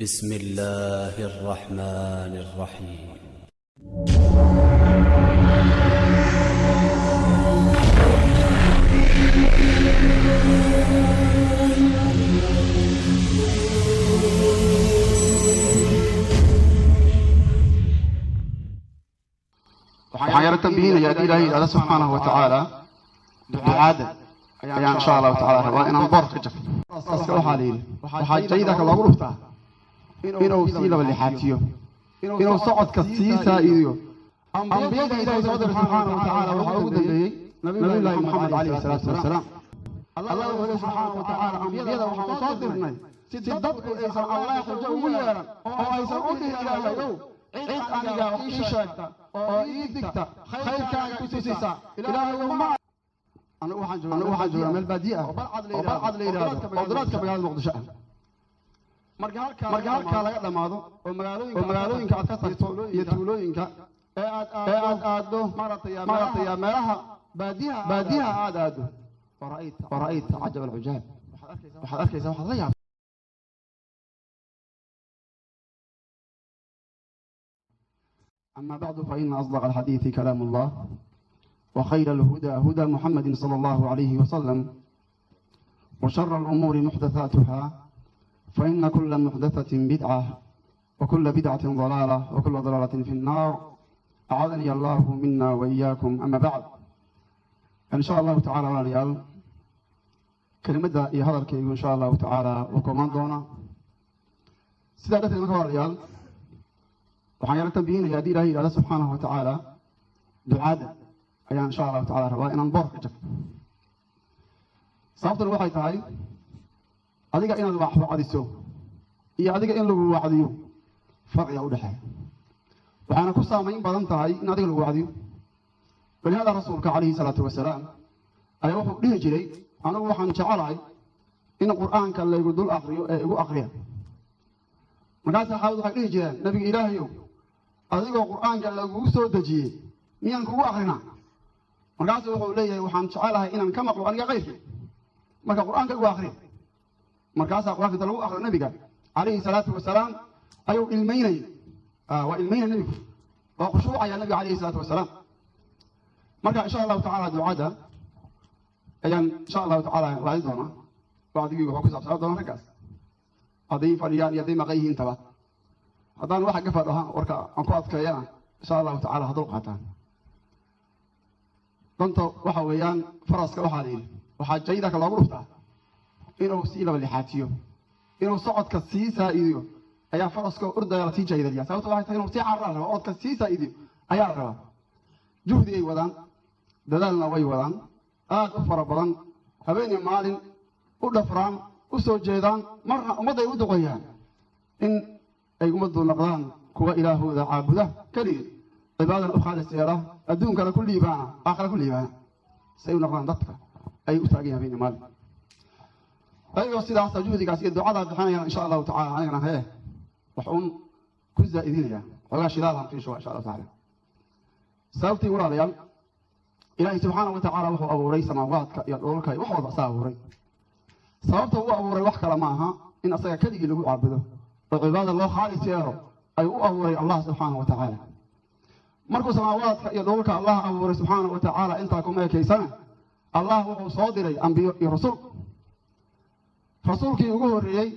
بسم الله الرحمن الرحيم. waxaan yara tanbihinaya haddii ilaahay yidhahda subxaanahu wa tacaala ducaada ayaan insha allahu tacala rabaa inaan boor ka jafo. aska waxaa la yidhi waxaa jaydaka loogu dhuftaa inuu sii laba lixaatiyo, inuu socodka sii saa'idiyo. ambiyada ilaahay soo diray subxaanahu wa tacaala waxaa ugu dambeeyey nabiyullaahi maxamed calayhi salaatu wasalaam. allah wuxuu leeyahay subxaanahu wa tacaala ambiyada waxaan soo dirnay si dadku aysan allah xujo ugu yeelan oo aysan u dhihi ilaahayow cid aniga wax ii sheegta oo ii digta khayrkaaga ku tusisa ilaahay ma anigu waxaan joogaa meel baadiye ah oo balcad la yidhaahdo oo dulaadka magaalada muqdisho ah. marka halkaa laga dhammaado oo magaalooyinka aad ka tagto iyo tuulooyinka ee aad aaddo maaragtay meelaha baadiyaha aad aaddo wara'ayta cajab alcujaab, waxaad arkaysaa waxaad la yaabta. أما بعد فإن أصدق الحديث كلام الله وخير الهدى هدى محمد صلى الله عليه وسلم وشر الأمور محدثاتها فإن كل محدثة بدعة وكل بدعة ضلالة وكل ضلالة في النار أعاذني الله منا وإياكم. أما بعد إن شاء الله تعالى ريال كلمة هذا الكلمة إن شاء الله تعالى وكمان دونا سيدة المكوى ريال waxaan yara tanbihinaya haddii ilaahay yidhahda subxaanahu wa tacaala ducaada ayaan insha allahu tacala rabaa inaan boor ka jafo. sababtuna waxay tahay adiga inaad wax wacdiso iyo adiga in lagu wacdiyo farqiga u dhexeeya, waxaana ku saamayn badan tahay in adiga lagu wacdiyo. walihaada rasuulka calayhi salaatu wasalaam ayaa wuxuu dhihi jiray anigu waxaan jecelahay in qur'aanka laygu dul aqriyo ee igu aqriya. markaas saxaabadu waxay dhihi jireen nabiga ilaahayow adigoo qur'aanka lagugu soo dejiyey miyaan kugu aqrinaa? markaasu wuxuu leeyahay waxaan jecelahay inaan ka maqlo aniga qayrkii marka qur'aanka igu aqriya. markaasaa qur'aanka inta lagu aqriyo nabiga calayhi salaatu wasalaam ayuu ilmaynayay. waa ilmaynaya nabigu, waa khushuucaya nabiga calayhi salaatu wasalaam. marka insha allahu tacaala ducada ayaan insha allahu tacaala raadin doonaa. wacdigii wuxuu ku saabsanaa doona raggaas hadday fadhiyaan iyo hadday maqan yihiin taba. haddaan waxa ka fadhaha warka aan ku adkeeyana insha allahu tacala hadduu qaataan. danta waxa weeyaan faraska waxaa la yidhi waxaa jaydaka loogu dhuftaa inuu sii laba lixaatiyo, inuu socodka sii saa'idiyo ayaa faraska ordaya lasii jaydaliya. sababta waxay tahay inuu sii carraa raba oodka sii saa'idiyo ayaa la rabaa. juhdi ay wadaan, dadaalna way wadaan aad u fara badan, habeeniyo maalin u dhafraan, u soo jeedaan, marna ummadday u duqayaan in ay ummaddu noqdaan kuwa ilaahooda caabuda keligii, cibaadana u khaalis yeela, adduunkana ku liibaana, aakhira ku liibaana, si ay u noqdaan dadka ay u taagan yahiin maalin. ayagoo sidaasa juhdigaas iyo ducadaa bixinayaan insha allahu tacala anigana hee wax uun ku zaa'idinaya xoogaa shilaalaan fiisho insha allahu tacala. sababtii walaalayaal ilaahay subxaanahu wa tacaala wuxuu abuuray samaawaadka iyo dhulalka iyo wax walba asaa abuuray. sababta uu abuuray wax kale ma aha in asaga keligii lagu caabudo oo cibaada loo khaalis yeelo ayuu u abuuray allah subxaanahu wa tacaala. markuu samaawaadka iyo dhulka allah abuuray subxaanahu wa tacaala intaa kuma ekaysana allah wuxuu soo diray ambiyo iyo rasul. rasuulkii ugu horreeyey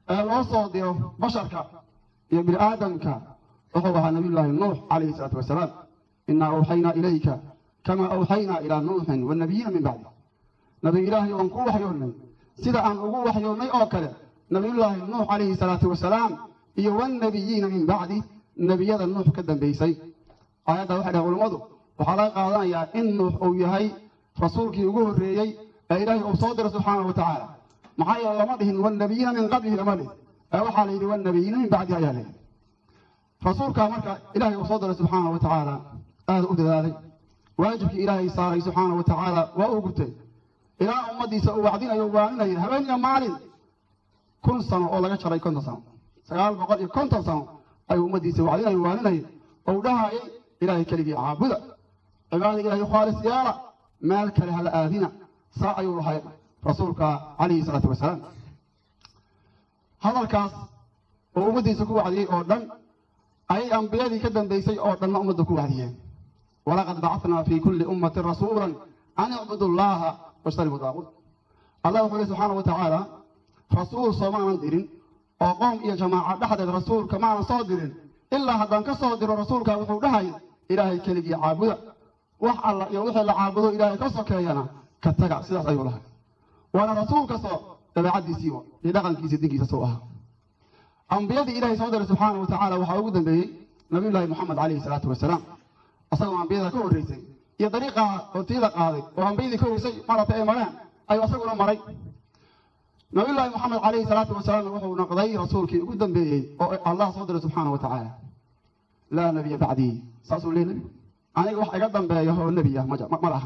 ee loo soo diro basharka iyo bini aadamka wuxuu ahaa nabiyullaahi nuux calayhi salaatu wasalaam. innaa awxaynaa ilayka kamaa awxaynaa ilaa nuuxin wannabiyiina min bacdi. nabiga ilaahay waan ku waxyoonnay sida aan ugu waxyoonnay oo kale nabiyullaahi nuux calayhi salaatu wasalaam iyo wannabiyiina min bacdi, nebiyada nuux ka dambaysay. aayadda waxay dhahay culammadu waxaa laga qaadanayaa in nuux uu yahay rasuulkii ugu horreeyey ee ilaahay uu soo diray subxaanahu wa tacaala. maxaa yeele lama dhihin wannabiyiina min qablihi lama dhihin, ee waxaa la yidhi wannabiyiina min bacdi ayaa layidhi. rasuulkaa marka ilaahay uu soo diray subxaanahu wa tacaala aad u dadaalay, waajibkii ilaahay saaray subxaanahu wa tacaala waa uu gutay, ilaa ummaddiisa uu wacdinayo waaninaya habeen iyo maalin 1000 sano oo laga jaray 50 sano 950 sano ayuu ummaddiisa wacdinayo waaninaya oo dhahayay ilaahay keligii caabuda, cibaadada ilaahay khaalis yeela, meel kale hala aadina. saa ayuu lahay rasuulka calayhi salaatu wasalaam. hadalkaas وأمدي سكوا عليه أردن أي أنبياء كدن بيسي أردن أمد كوا عليه ولقد بعثنا في كل أمة رسولا أن يعبدوا الله واجتنبوا الطاغوت الله سبحانه وتعالى رسول صومان ديرين وقوم يا جماعة أحد الرسول كما صادرين إلا هذا كصادر الرسول كوحو دهاي إلهي كلي عابد وح الله يوحي العابد إلهي كسكينا كتجع سيدة أيوة وأنا رسول كصا تبعدي سوى لدخل كيس الدين كيس سواه أنبياء إلهي صادر سبحانه وتعالى وحاودا به نبي الله محمد عليه الصلاة والسلام أصلا أنبياء كل رئيسي هي طريقة وتيلة قاضي وأنبياء كل رئيسي مرة إيمانان أي أصلا مري نبي الله محمد عليه الصلاة والسلام وهو نقضي رسولك قدام به الله صادر سبحانه وتعالى لا نبي بعدي صاصوا لي نبي أنا واحد قدام به هو النبي ما راح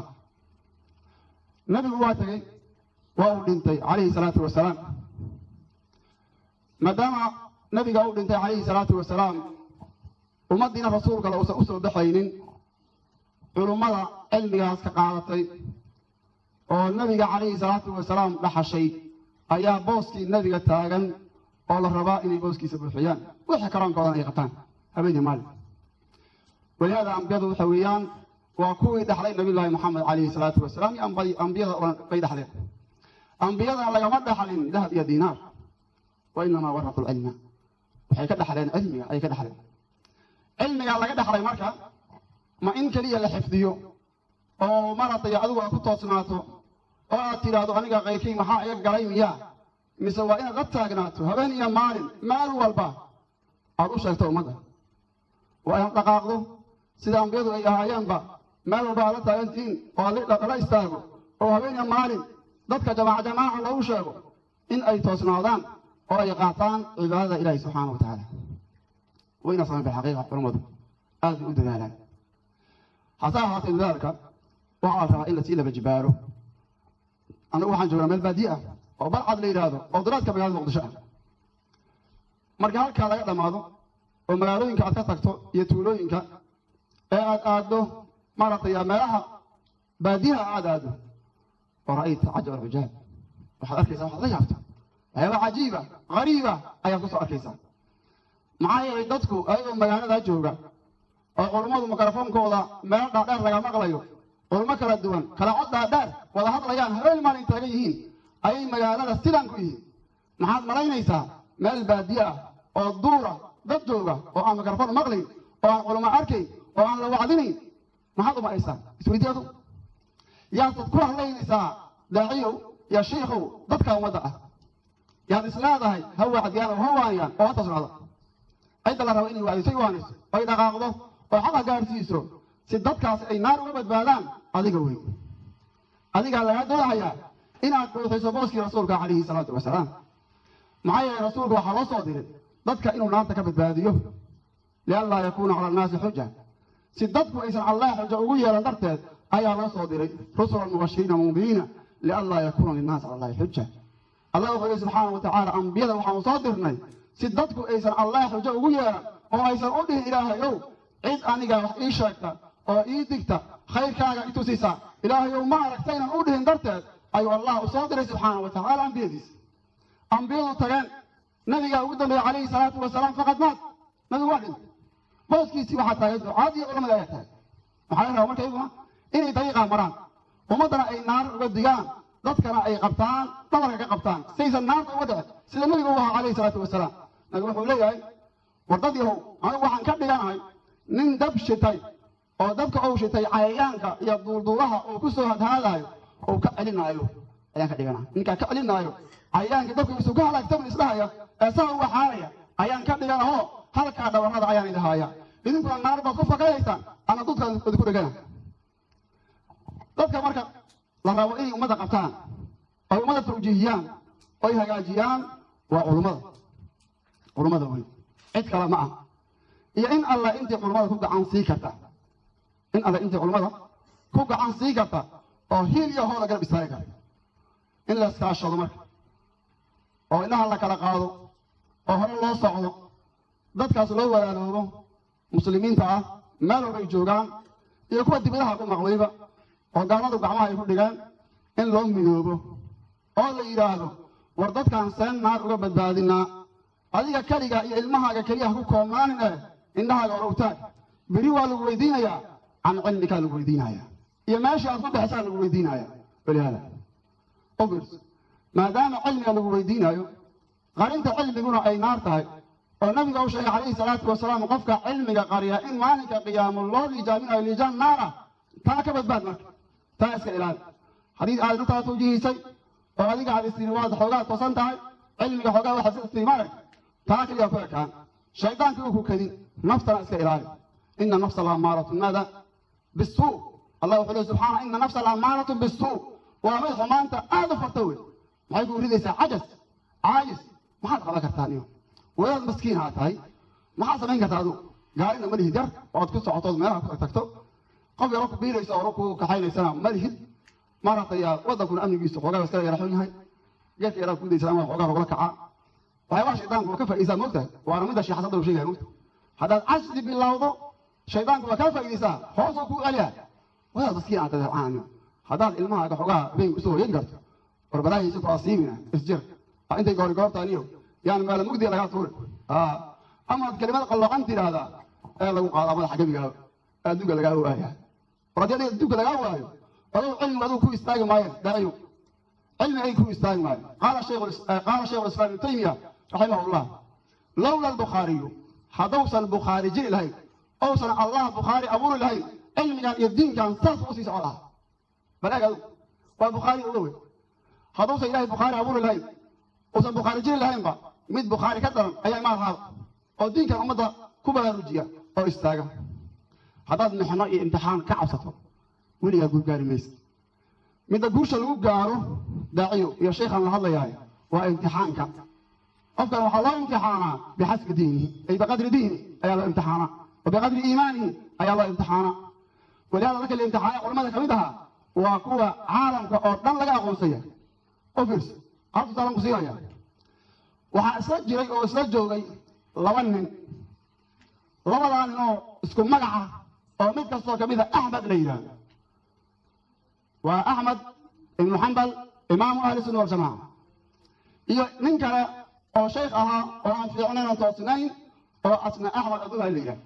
نبي واتي وهو دنتي عليه الصلاة والسلام ما دام نبي قول دنتي عليه الصلاة والسلام ومدينا رسولك لو سأسر دحينين علماء علمي كقاعدتي والنبي عليه الصلاة والسلام بحشي أيها بوسكي النبي تاجن قال الربائن بوسكي سبحيان وحكران قرآن يقطان أبدا مال ولهذا أنبياء الحويان وكوي دحلين نبي الله محمد عليه الصلاة والسلام أنبياء قيد حلين أنبياء على جمال دحلين ذهب يا دينار وإنما ورثوا العلم وحي كده حلين علمي أي كده حلين علمي على كده حلين مركا ما إن كليه لحفظيه أو مرة يعدوا كنت سمعته oo tiraado aniga qaykay maxaa ay galay miya mise waa inaad la taagnaato habeen iyo maalin walba aad u sheegto umada waa in dhaqaaqdo sida ambiyadu ay ahaayeenba meel walba la taagantiin oo la istaago oo habeen iyo maalin dadka jamaaca loogu sheego in ay toosnaadaan oo ay qaataan cibaadada Ilaahay subhanahu wa ta'ala wayna sameeyay bilxaqiiqa xurmadu aad u dadaalaan hataa haatin dalka waxa rabaa in la siila bajibaaro أنا واحد جوا من البادية أو بعض اللي يرادوا أو درات كبيرات مقدشة مرجع كذا يقدم هذا ومرارين كأتكتو يتولون كا أدو مرة يا مرها بادية عادة ورأيت عجب الرجال وحضر كيسان وحضر يافته هي عجيبة غريبة أي قصة كيسان معايا عدتكو أيضا مجانا ذا جوجا أقولموا مكرفون كولا ما نقدر لقى مقليو ولما كلا الدوان كلا عدة دار ولا هذا ليان هذول ما ينتهيين أي مجالات استلام كويه نحن ملاين إيسا مال البادية أو الدورة ضد جوجا أو عم مكرفون مقلي أو ولما أركي أو عن لو عدني ما هذا ما إيسا سويدياتو يا تذكر عليه إيسا داعيو يا شيخو ضدك ومدعه يا إسلام هاي هو عديان وهو عيان أو تصل هذا أيضا لا رويني وعدي سيوانس أيضا قاعده أو حدا قارسيسو سيدتكاس أي نار وبدبالان adiga way adiga laga doodayaa inaad buuxiso booskii rasuulka kaleey salaatu wasalaam maxay rasuulku waxa loo soo diray dadka inuu naarta ka badbaadiyo leella yakuuna ala naas hujja sidadku aysan allah hujja ugu yeelan darteed ayaa loo soo diray rasuul mubashiriina mu'miniina leella yakuuna lin-naas ala allah hujja allah subhanahu wa ta'ala anbiyada waxa soo dirnay sidadku aysan allah hujja ugu yeelan oo aysan u dhihin ilaahayow cid aniga wax ii sheegta oo ii digta khayrkaaga intuu siisaa ilaahay oo ma aragtayna u dhihin darteed ayuu allah u soo diray subhanahu wa ta'ala anbiyadu tagaan nabiga ugu dambeeyay calayhi salaatu wasalaam faqad maad nabigu waa dhintay booskiisii waxaa taagay ducaadii culamada ayaa taagay maxaa la rabaa marka iyaguna inay dariiqa maraan ummadana ay naar uga digaan dadkana ay qabtaan dhabarka ka qabtaan saysan naarta uga dhicin sida nabigu u ahaa calayhi salaatu wasalaam nabigu wuxuu leeyahay wardadiihow anigu waxaan ka dhiganahay nin dab shitay oo dabka uu shitay cayayaanka iyo duulduulaha uu ku soo hadhaadayo oo ka celinaayo ayaan ka dhiganaa ninka ka celinaayo cayayaanka dabka isu ka halaagtay islahaya asaga waxaaya ayaan ka dhiganaa halka dhawarada ayaan ilaahaya idinku naar baad ku fakaysaan ana dadkan ku dhigana dadka marka la rabo inay umada qabtaan ay umada tawjiihiyaan ay hagaajiyaan waa culimada way cid kale ma ah iyo in Allah intii culimada ku gacan sii karta in alla inta culimada ku gacan sii karta oo hiil iyo hoola garab istaaga in la iskaashado marka oo ilaha la kala qaado oo hore loo socdo dadkaas loo walaalo muslimiinta ah meel ay joogaan iyo kuwa dibadaha ku maqlayba oo gaaladu gacmaha ay ku dhigaan in loo midoobo oo la yiraahdo war dadkan seen naar uga badbaadinaa adiga kaliga iyo ilmahaaga kaliya ku koobnaan indhahaaga orowtaan biri waa lagu weydiinayaa can cilmika lagu weydiinayaa iyo meesha aad ku baxsan lagu weydiinayaa walaala obers maadaama cilmiga lagu weydiinayo qarinta cilmiguna ay naar tahay oo nabiga uu sheegay calayhi salaatu wasalaam qofka cilmiga qariya in maalinka qiyaamul loo lijaaminayo lijaan naara taa ka badbaad marka taa iska ilaali xadiis aad intaa tuujihisay oo adiga aad istirwaad xoogaa toosan tahay cilmiga xoogaa waxa si isticmaal taa kaliya ku ekaan shaydaanku ku kadin naftana iska ilaali inna nafsa la amaaratu maada bisuu allah subhanahu inna nafsa la amaaratu bisuu wa ma xumaanta aad fartaway maxay ku ridaysaa caajis maxaad qaban kartaa niyo wadaad miskiin ha tahay maxaa samayn kartaa adu gaarina ma lihid yar oo aad ku socoto meelaha ku tagto qof yar oo ku biiraysa oo ku kaxaynaysa ma lihid marataya wadankuna amnigiisu xoogaa iska yaraxoon yahay geedka yara ku daysan waa xoogaa lagula kacaa waxay shaydaanku ka faa'iisaa moogtahay waana mid shii xasad uu sheegay moogtahay hadaad casdi bilawdo shaydaanku waa ka faa'iisaa hoos ku celiya wadaad miskiin aad tahay caani hadaad ilmahaaga xoogaa been soo yeegan karto warbadahiisa ku asiibina isjir intay goortaaniyo يعني ما لمجدي لها طول أما الكلمات قلقان ترادا lagu qaado madaxa gabiga adduunka laga waayaa radiyada adduunka laga waayo oo cilmi adu ku istaagi maayo daayo cilmi ay ku istaagi maayo qala shaykh al-islam ibn taymiyyah rahimahullah lawla al-bukhari hadawsa al-bukhari jiri lahay oo sana allah bukhari abuu lahay cilmigan iyo diinkan saas u sii socdaa balaga waa bukhari oo weey hadawsa ilaahay bukhari abuu lahay oo san bukhari jiri lahayn ba mid bukhari ka daran ayaa ma lahaa oo diinkan umada ku baraarujiya oo istaaga hadaad mixno iyo imtixaan ka cabsato weliga guulgaari maysid midda guusha lagu gaaro daaciyo iyo sheekhan la hadlayahay waa imtixaanka qofkan waxaa loo imtixaanaa bixasbi diinihi ay biqadri diini ayaa loo imtixaanaa وبقدر إيمانه أي الله امتحانا ولهذا ذلك الامتحان علماء كمدها وقوة عالم كأردن لقى قوسية أوفيرس قلت سلام قصيرة وحأسجل أو أسجل لونن لولا أنه اسكن مقعة أو مثل الصوت كمدها أحمد ليلى وأحمد بن حنبل إمام أهل السنة والجماعة ننكر أو شيخها أو في عنين توصنين أو أسمى أحمد أبوها ليلى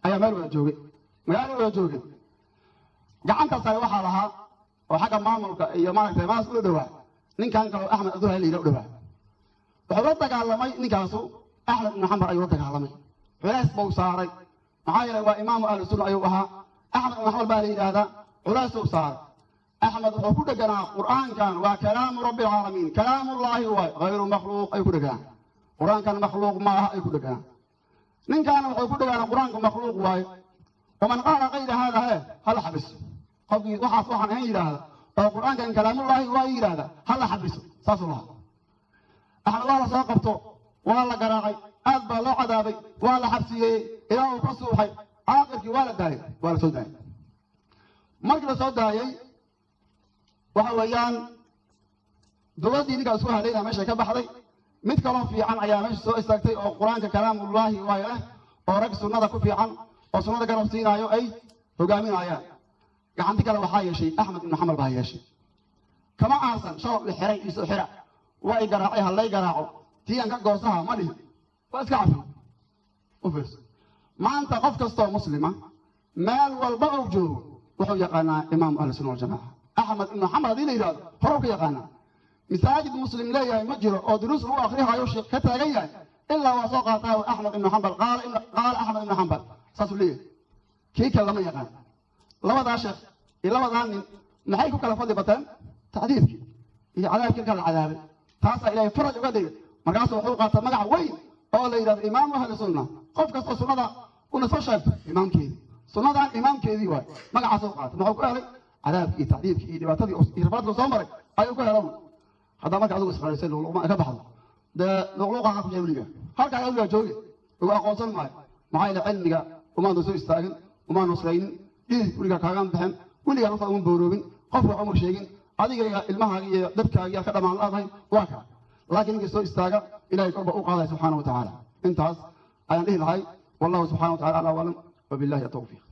أي مال ولا جوجي مال ولا جوجي جعنت صيوحة لها وحكم مامك يا مالك ما سؤال دواء نين كان كلو أحمد أبوها ليلى دواء وحضرتك على مي نكاسو أحمد بن حنبل أيوتك على مي علاس بوصاري معايا وإمام أهل السنة أيوها أحمد بن حنبل بالي هذا علاس بوصار أحمد وكل جنا قرآن كان وكلام رب العالمين كلام الله هو غير مخلوق أي كل جنا قرآن كان مخلوق ما أي كل جنا من كان وكل جنا قرآن كان مخلوق واي ومن قال غير هذا هل حبس قبل وحى صوحا هي هذا القرآن كان كلام الله هو هذا هل حبس صاص الله أحمد الله ساقبته والله قراعي أذبى الله عذابي والله حبسي إلى وقصوحي آخر ولا داي ولا صداي مجلس صداي وحويان دولتي دي كان سوها لينا ماشي كبحري مid kala fiican ayaa meesha soo istaagtay oo quraanka kalaamullaahi waayah oo rag sunnada ku fiican oo sunnada garab siinaayo ay hogaaminayaan gacanti kale waxa yeeshay Ahmed ibn Hanbal baa yeeshay kama aasan shoob la xiray isoo xira way garaacay halay garaaco tiyan ka goosaha ma dhihin waa iska cafi u fiirso maanta qof kasta oo muslima meel walba oo joogo wuxuu yaqaanaa imaam ahl-sunnah wal jamaa أحمد بن محمد هذه الإيراد هروك يقانا مساجد مسلم ليه مجرى أو دروس هو آخرها يوشي كتا جاي إلا وسقطه أحمد بن حنبل قال أحمد بن حنبل ساسوليه كيك لما يقان لما ذا شيخ إلا ما ذاني نحيك كلا فضي بتن تعذيبك إذا عذاب كل العذاب تاسع إليه فرج وقدر مقاس وحوقات مقع وين أو ليرى الإمام أهل السنة قف قصة سنة ونصشب إمام كذي سنة إمام كذي واي مقع سوقات محوق أهل عذابك تعذيبك دباتدي إرفاد له صامرك أيوك يا رب هذا ما كان يسمع يسأل له ما كبحه ده لغلوقة عقب جولية هل كان يقول جولي هو أقوصل معي لعلمك وما نسوي استاجن وما نصرين إيه ولك كلام بهم ولك نصر من بوروبين قفوا عمر شيئين هذه المهاجية دبك يا كلام على الأرض واقع لكن يسوي استاجر إلى يقرب أوقات سبحانه وتعالى انتهى أنا إيه هاي والله سبحانه وتعالى أعلم وبالله التوفيق